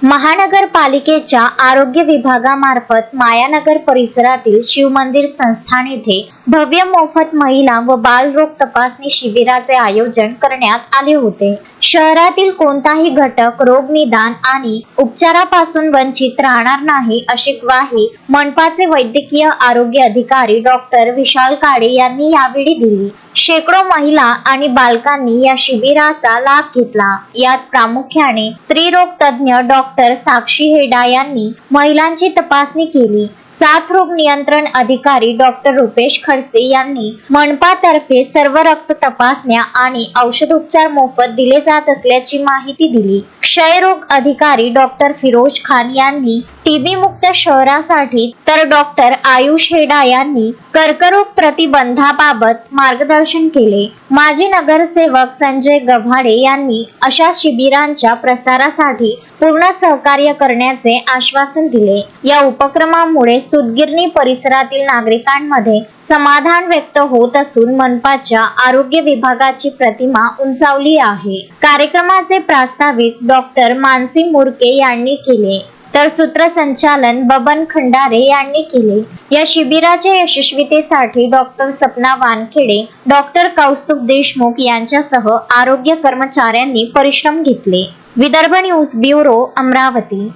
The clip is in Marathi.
महानगरपालिकेच्या आरोग्य विभागामार्फत मायानगर परिसरातील शिवमंदिर संस्थान येथे भव्य मोफत महिला व बालरोग तपासणी शिबिराचे आयोजन करण्यात आले होते। शहरातील कोणताही घटक रोग निदान आणि उपचारापासून वंचित राहणार नाही अशी ग्वाही मनपाचे वैद्यकीय आरोग्य अधिकारी डॉक्टर विशाल काळे यांनी यावेळी दिली। शेकडो महिला आणि बालकांनी या शिबिराचा लाभ घेतला। यात प्रामुख्याने स्त्रीरोग तज्ञ डॉक्टर साक्षी हेडा यांनी महिलांची तपासणी केली। साथरोग नियंत्रण अधिकारी डॉक्टर रुपेश खडसे यांनी मनपातर्फे सर्व रक्त तपासण्या आणि औषधोपचार मोफत दिले जात असल्याची माहिती दिली। क्षयरोग अधिकारी डॉक्टर फिरोज खान यांनी टीबी मुक्त शहरासाठी तर डॉक्टर आयुष हेडा यांनी कर्करोग प्रतिबंधाबाबत मार्गदर्शन केले। माजी नगरसेवक संजय गव्हाडे यांनी अशा शिबिरांच्या प्रसारासाठी पूर्ण सहकार्य करण्याचे आश्वासन दिले। या उपक्रमामुळे सुतगिरणी परिसरातील नागरिकांमध्ये समाधान व्यक्त होत असून मनपाच्या आरोग्य विभागाची प्रतिमा उंचावली आहे। कार्यक्रमाचे प्रास्ताविक डॉक्टर मानसी मुरके यांनी केले तर सूत्रसंचालन बबन खंडारे यांनी केले। या शिबिराच्या यशस्वीतेसाठी डॉक्टर सपना वानखेडे, डॉक्टर कौस्तुभ देशमुख यांच्यासह आरोग्य कर्मचाऱ्यांनी परिश्रम घेतले। Vidarbha news bureau, Amravati.